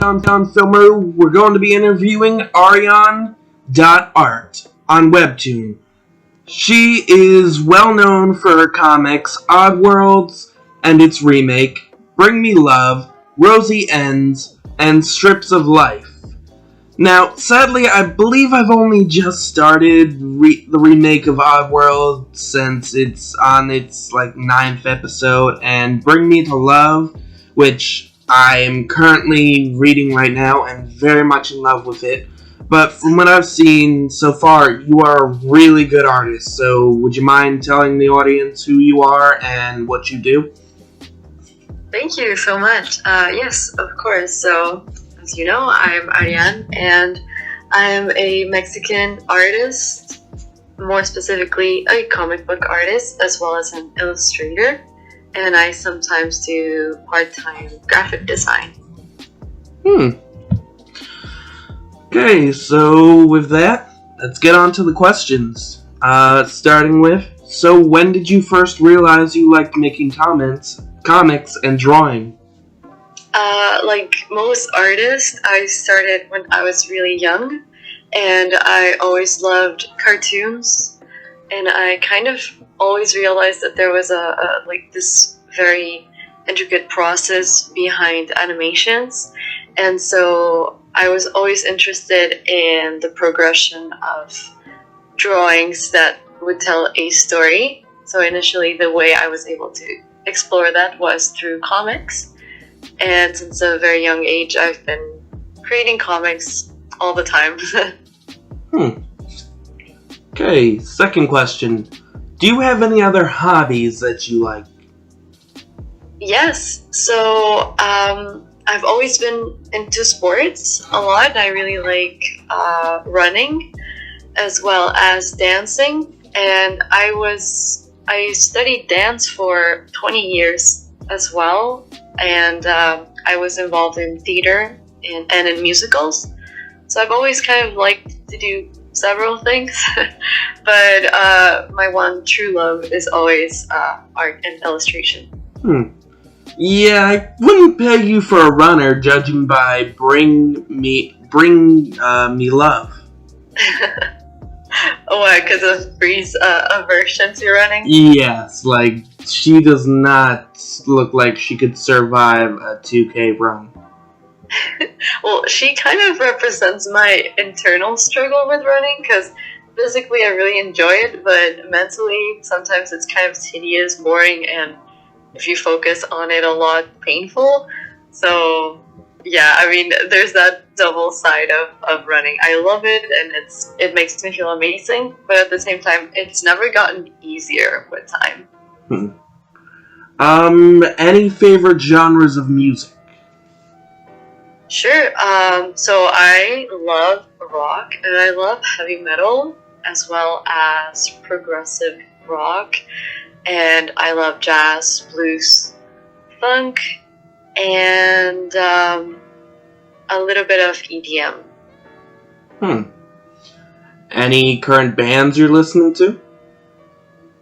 on Filmer, we're going to be interviewing Ariann Art on WEBTOON. She is well known for her comics Oddworlds and its remake, Bring Me Love, Rosy Ends, and Strips of Life. Now, sadly, I believe I've only just started the remake of Oddworld since it's on its 9th episode, and Bring Me to Love, which I am currently reading right now and very much in love with it. But from what I've seen so far, you are a really good artist, so would you mind telling the audience who you are and what you do? Thank you so much. Yes, of course. So, as you know, I'm Ariann, and I'm a Mexican artist, more specifically a comic book artist, as well as an illustrator, and I sometimes do part-time graphic design. Okay, so with that, let's get on to the questions. Starting with, so when did you first realize you liked making comics and drawing? Like most artists, I started when I was really young, and I always loved cartoons, and I kind of always realized that there was this very intricate process behind animations, and so I was always interested in the progression of drawings that would tell a story. So initially, the way I was able to explore that was through comics. And since a very young age, I've been creating comics all the time. Okay, second question. Do you have any other hobbies that you like? Yes, so I've always been into sports a lot. I really like running as well as dancing. And I studied dance for 20 years as well. And I was involved in theater and in musicals. So I've always kind of liked to do several things. But my one true love is always art and illustration. Yeah, I wouldn't peg you for a runner, judging by Bring Me Love. Why? Because of Bree's aversion to running? Yes, she does not look like she could survive a 2K run. Well, she kind of represents my internal struggle with running, because physically I really enjoy it, but mentally sometimes it's kind of tedious, boring, and if you focus on it a lot, painful. So yeah, I mean, there's that double side of running. I love it, and it makes me feel amazing, but at the same time, it's never gotten easier with time. Any favorite genres of music? Sure. So I love rock, and I love heavy metal, as well as progressive rock, and I love jazz, blues, funk, and a little bit of EDM. Any current bands you're listening to?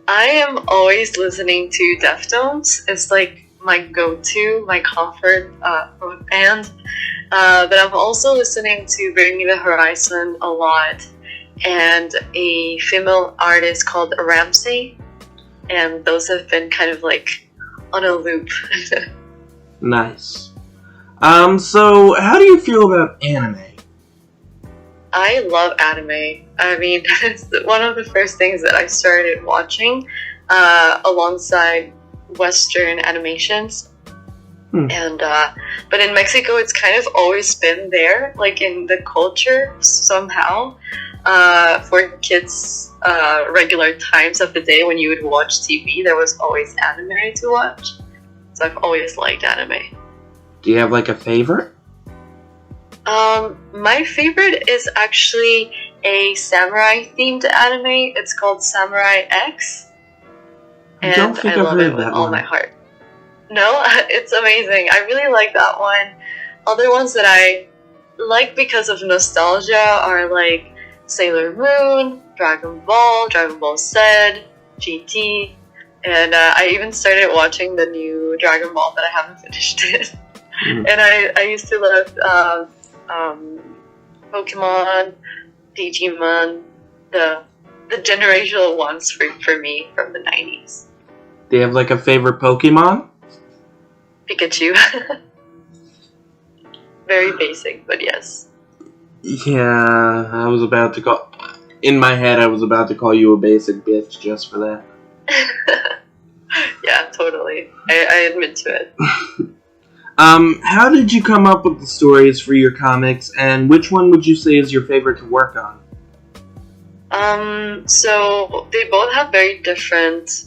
I am always listening to WEBTOONS. It's like my go-to, my comfort rock band. But I'm also listening to Bring Me the Horizon a lot, and a female artist called Ariann, and those have been kind of on a loop. Nice. So how do you feel about anime? I love anime. I mean, it's one of the first things that I started watching alongside Western animations. And but in Mexico, it's kind of always been there, in the culture somehow. For kids, regular times of the day when you would watch TV, there was always anime to watch. So I've always liked anime. Do you have a favorite? My favorite is actually a samurai themed anime. It's called Samurai X. And don't think I I've love heard it with that all one. my heart. No, it's amazing. I really like that one. Other ones that I like because of nostalgia are Sailor Moon, Dragon Ball Z, GT, and I even started watching the new Dragon Ball, but I haven't finished it. And I used to love Pokemon, Digimon, the generational ones for me from the 90s. Do you have like a favorite Pokemon? Pikachu. Very basic, but yes. Yeah, I was about to call... In my head, I was about to call you a basic bitch just for that. Yeah, totally. I admit to it. How did you come up with the stories for your comics, and which one would you say is your favorite to work on? So they both have very different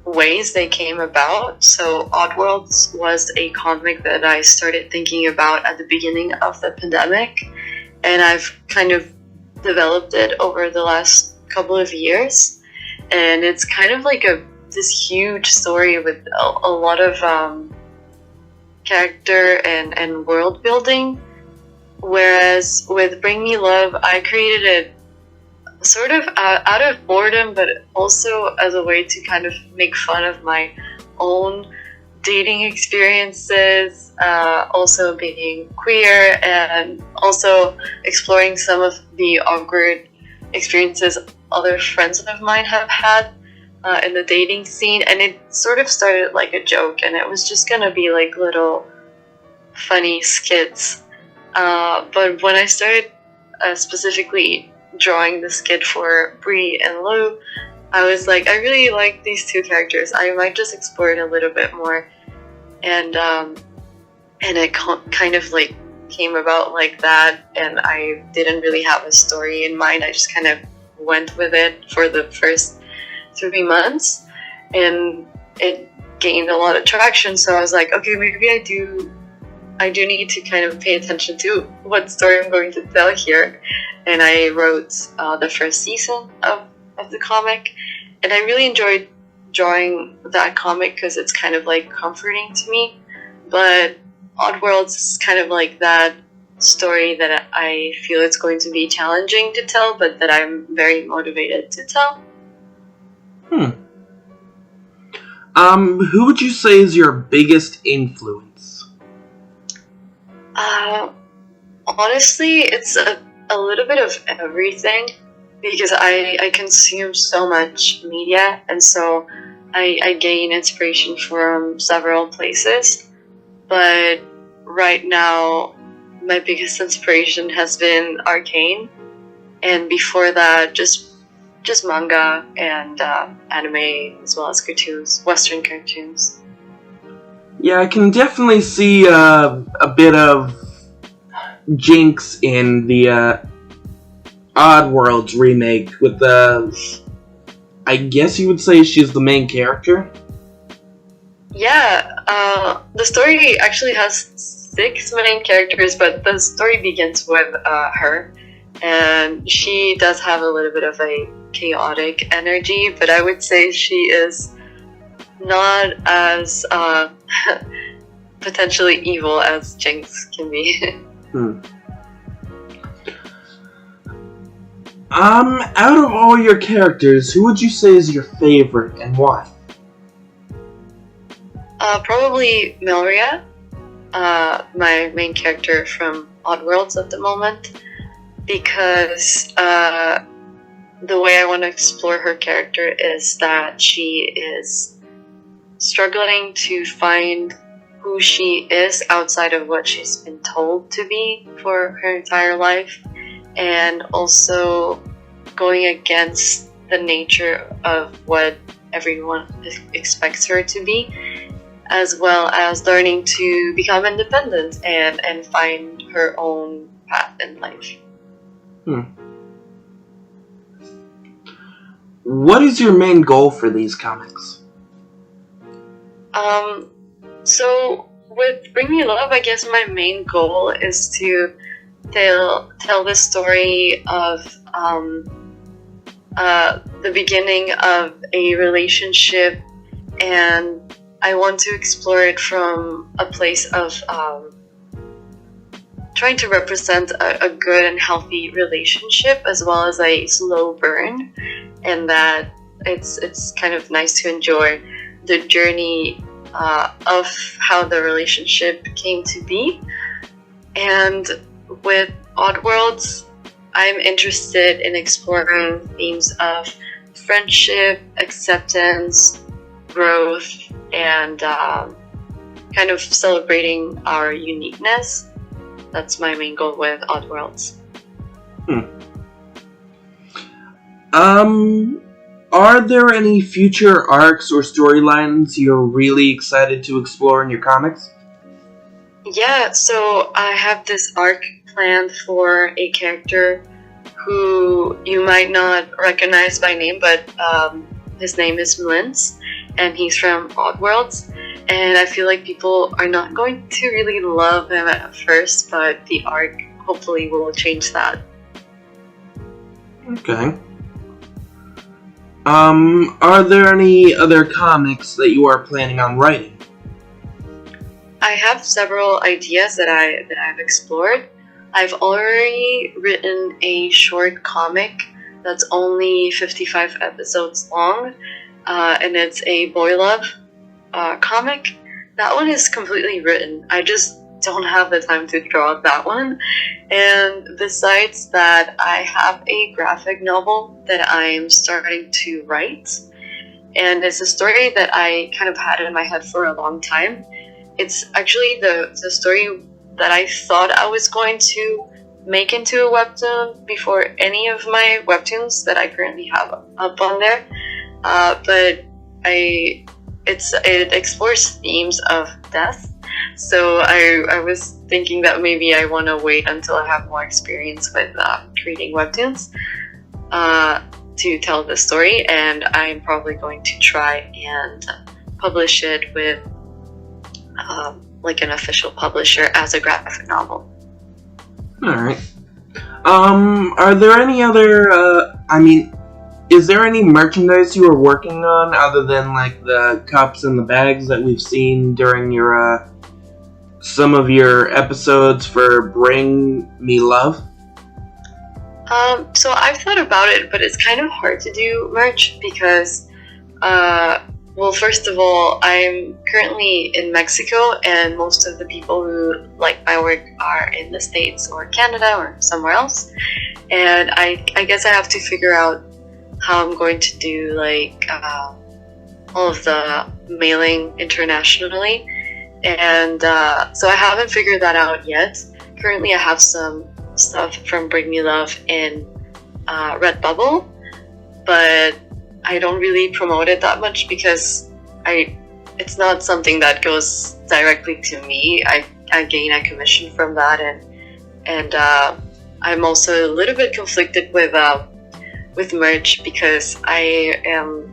ways they came about. So Oddworlds was a comic that I started thinking about at the beginning of the pandemic, and I've kind of developed it over the last couple of years. And it's kind of like this huge story with a lot of character and world building. Whereas with Bring Me Love, I created it sort of out of boredom, but also as a way to kind of make fun of my own dating experiences, also being queer, and also exploring some of the awkward experiences other friends of mine have had in the dating scene. And it sort of started like a joke, and it was just gonna be like little funny skits. But when I started specifically drawing the skit for Bree and Lou, I was like, I really like these two characters. I might just explore it a little bit more, and it kind of like came about like that. And I didn't really have a story in mind. I just kind of went with it for the first 3 months, and it gained a lot of traction. So I was like, okay, maybe I do need to kind of pay attention to what story I'm going to tell here. And I wrote the first season of the comic, and I really enjoyed drawing that comic because it's kind of like comforting to me. But Oddworlds is kind of like that story that I feel it's going to be challenging to tell, but that I'm very motivated to tell. Who would you say is your biggest influence? Honestly, it's a little bit of everything, because I consume so much media, and so I gain inspiration from several places. But right now, my biggest inspiration has been Arcane, and before that, just manga and anime, as well as cartoons, Western cartoons. Yeah, I can definitely see a bit of Jinx in the Oddworlds remake with I guess you would say she's the main character? Yeah, the story actually has 6 main characters, but the story begins with her, and she does have a little bit of a chaotic energy, but I would say she is not as potentially evil as Jinx can be. Out of all your characters, who would you say is your favorite and why? Probably Melria, my main character from Oddworlds at the moment, because the way I want to explore her character is that she is struggling to find who she is outside of what she's been told to be for her entire life, and also going against the nature of what everyone expects her to be, as well as learning to become independent and find her own path in life. What is your main goal for these comics? So with Bring Me Love, I guess my main goal is to tell the story of the beginning of a relationship, and I want to explore it from a place of trying to represent a good and healthy relationship, as well as a slow burn, and that it's kind of nice to enjoy the journey of how the relationship came to be. And with Oddworlds, I'm interested in exploring themes of friendship, acceptance, growth, and kind of celebrating our uniqueness. That's my main goal with Oddworlds. Are there any future arcs or storylines you're really excited to explore in your comics? Yeah, so I have this arc planned for a character who you might not recognize by name, but his name is Mlins, and he's from Oddworlds. And I feel like people are not going to really love him at first, but the arc hopefully will change that. Okay. Are there any other comics that you are planning on writing? I have several ideas that I've explored. I've already written a short comic that's only 55 episodes long, and it's a boy love comic. That one is completely written. I just don't have the time to draw that one. And besides that, I have a graphic novel that I'm starting to write. And it's a story that I kind of had in my head for a long time. It's actually the story that I thought I was going to make into a webtoon before any of my webtoons that I currently have up on there. But it explores themes of death. So I was thinking that maybe I want to wait until I have more experience with creating webtoons to tell the story, and I'm probably going to try and publish it with like an official publisher as a graphic novel. Alright. Are there any other, is there any merchandise you are working on other than, like, the cups and the bags that we've seen during your, some of your episodes for Bring Me Love? So I've thought about it, but it's kind of hard to do merch because, well, first of all, I'm currently in Mexico, and most of the people who like my work are in the States or Canada or somewhere else. And I guess I have to figure out how I'm going to do like all of the mailing internationally. And so I haven't figured that out yet. Currently, I have some stuff from Bring Me Love in Redbubble, but I don't really promote it that much because it's not something that goes directly to me. I gain a commission from that, and I'm also a little bit conflicted with merch because I am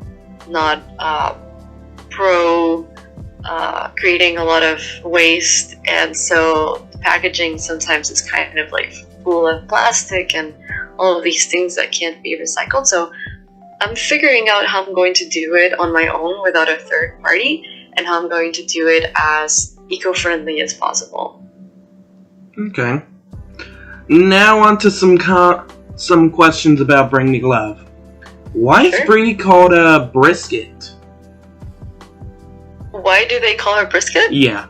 not pro creating a lot of waste, and so the packaging sometimes is kind of like full of plastic and all of these things that can't be recycled. So I'm figuring out how I'm going to do it on my own without a third party, and how I'm going to do it as eco-friendly as possible. Okay. Now on to some questions about Bring Me Love. Why is Bree called a brisket? Why do they call her brisket? Yeah.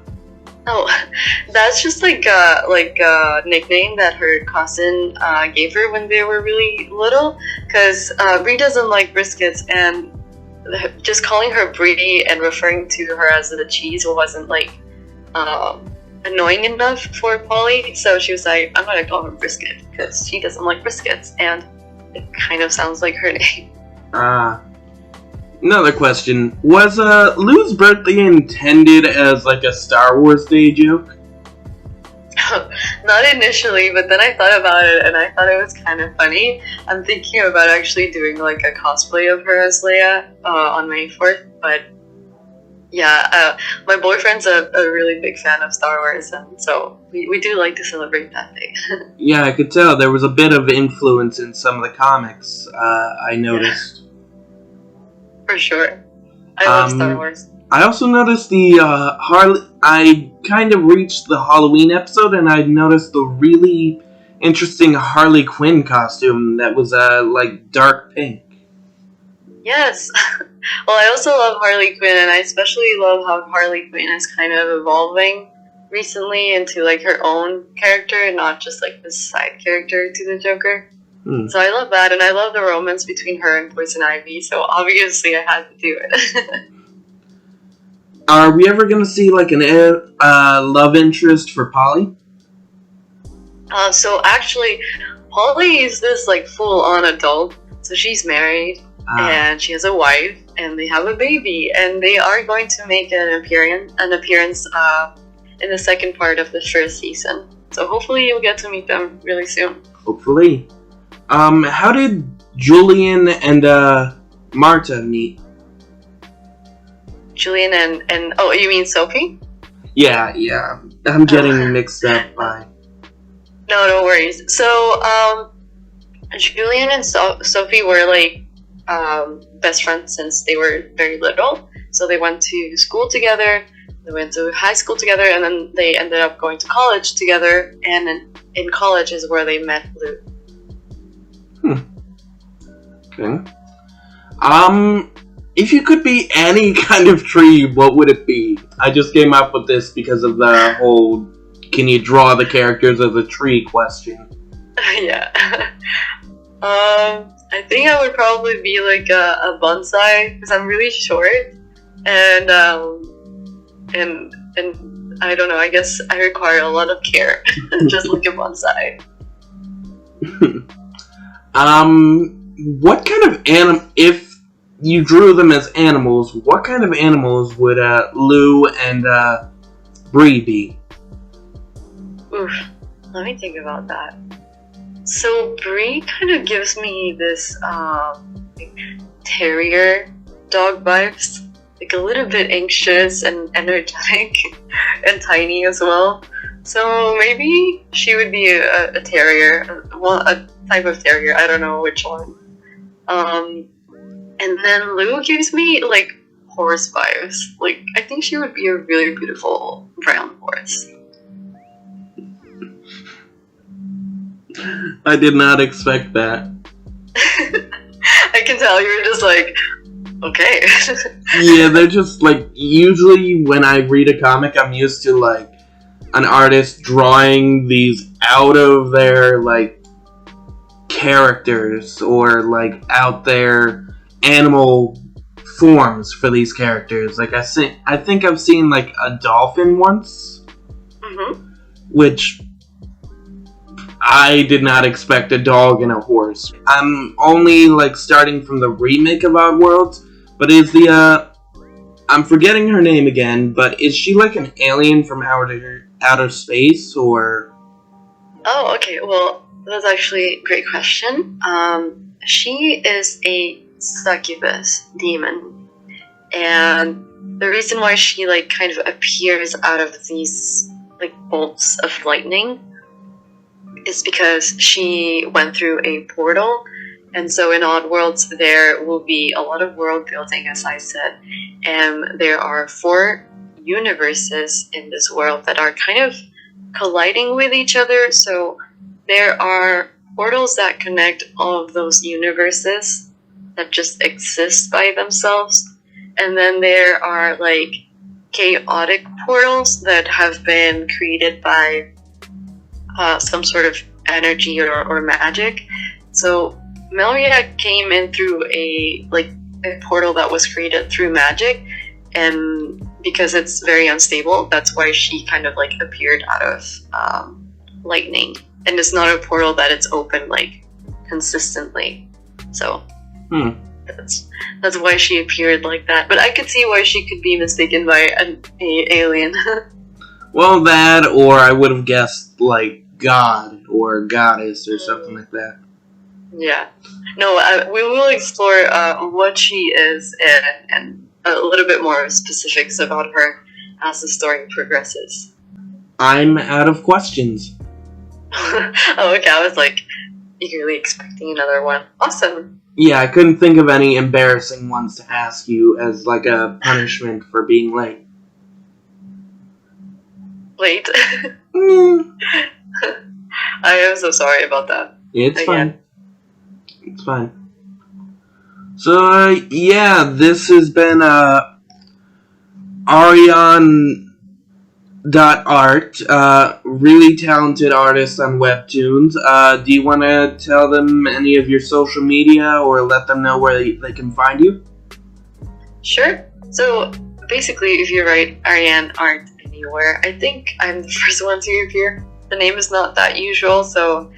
Oh, that's just like a nickname that her cousin gave her when they were really little. Because Brie doesn't like briskets, and just calling her Brie and referring to her as the cheese wasn't like annoying enough for Polly. So she was like, "I'm gonna call her Brisket because she doesn't like briskets," and it kind of sounds like her name. Another question. Was Lou's birthday intended as like a Star Wars Day joke? Not initially, but then I thought about it and I thought it was kind of funny. I'm thinking about actually doing like a cosplay of her as Leia on May 4th, but yeah, my boyfriend's a really big fan of Star Wars, and so we do like to celebrate that day. Yeah, I could tell. There was a bit of influence in some of the comics, I noticed. For sure. I love Star Wars. I also noticed the I kind of reached the Halloween episode, and I noticed the really interesting Harley Quinn costume that was like dark pink. Yes. Well, I also love Harley Quinn, and I especially love how Harley Quinn is kind of evolving recently into like her own character, and not just like this side character to the Joker. So I love that, and I love the romance between her and Poison Ivy. So obviously, I had to do it. Are we ever gonna see like an love interest for Polly? So actually, Polly is this like full-on adult. So she's married, and she has a wife, and they have a baby, and they are going to make an appearance in the second part of the first season. So hopefully you'll get to meet them really soon. Hopefully. How did Julian and Marta meet? Julian and oh, you mean Sophie? Yeah. I'm getting mixed up by... No worries. So, Julian and Sophie were like best friends since they were very little. So they went to school together, they went to high school together, and then they ended up going to college together. And in college is where they met Lou. Okay. If you could be any kind of tree, what would it be? I just came up with this because of the whole "can you draw the characters as a tree" question. Yeah. I think I would probably be like a bonsai because I'm really short, and I don't know. I guess I require a lot of care, just like a bonsai. What kind of if you drew them as animals, what kind of animals would Lou and Bree be? Oof, let me think about that. So Bree kind of gives me this like terrier dog vibes, like a little bit anxious and energetic, and tiny as well. So maybe she would be a terrier, a type of terrier. I don't know which one. And then Lou gives me like horse vibes. Like I think she would be a really beautiful brown horse. I did not expect that. I can tell you're just like, okay. Yeah, they're just like, usually when I read a comic, I'm used to like an artist drawing these out of their like characters or like out there animal forms for these characters. Like I think I've seen like a dolphin once, which I did not expect a dog and a horse. I'm only like starting from the remake of Oddworld, but is the I'm forgetting her name again, but is she like an alien from outer space or? Oh, okay. Well, that's actually a great question. She is a succubus demon, and the reason why she like kind of appears out of these like bolts of lightning is because she went through a portal. And so in Oddworlds there will be a lot of world building, as I said, and there are 4 universes in this world that are kind of colliding with each other. So there are portals that connect all of those universes that just exist by themselves, and then there are like chaotic portals that have been created by some sort of energy or magic. So Melria came in through a portal that was created through magic, and because it's very unstable, that's why she kind of like appeared out of lightning, and it's not a portal that it's open like consistently. So that's why she appeared like that. But I could see why she could be mistaken by an alien. Well, that, or I would have guessed like god or goddess or something like that. Yeah. No, we will explore what she is and a little bit more specifics about her as the story progresses. I'm out of questions. Oh, okay. I was like eagerly expecting another one. Awesome. Yeah, I couldn't think of any embarrassing ones to ask you as like a punishment for being late. Late? I am so sorry about that. It's fine. It's fine. So, yeah, this has been Ariann.art, really talented artist on WEBTOONS. Do you want to tell them any of your social media or let them know where they can find you? Sure. So basically, if you write Ariann art anywhere, I think I'm the first one to appear. The name is not that usual, so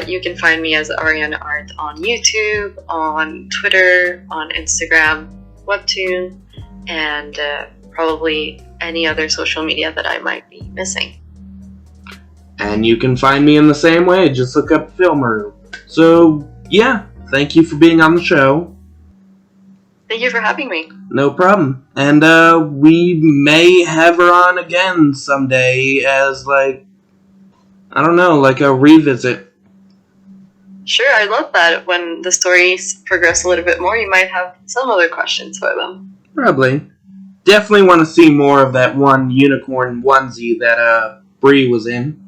you can find me as Ariann art on YouTube, on Twitter, on Instagram, Webtoon, and probably any other social media that I might be missing. And you can find me in the same way. Just look up Filmer. So, yeah, thank you for being on the show. Thank you for having me. No problem. And we may have her on again someday as, like, I don't know, like a revisit. Sure, I love that. When the stories progress a little bit more, you might have some other questions for them. Probably. Definitely want to see more of that one unicorn onesie that Bree was in.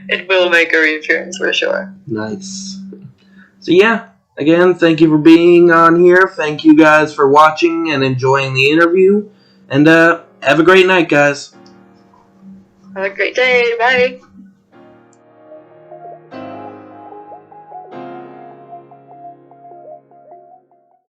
It will make a reappearance for sure. Nice. So yeah, again, thank you for being on here. Thank you guys for watching and enjoying the interview. And have a great night, guys. Have a great day. Bye.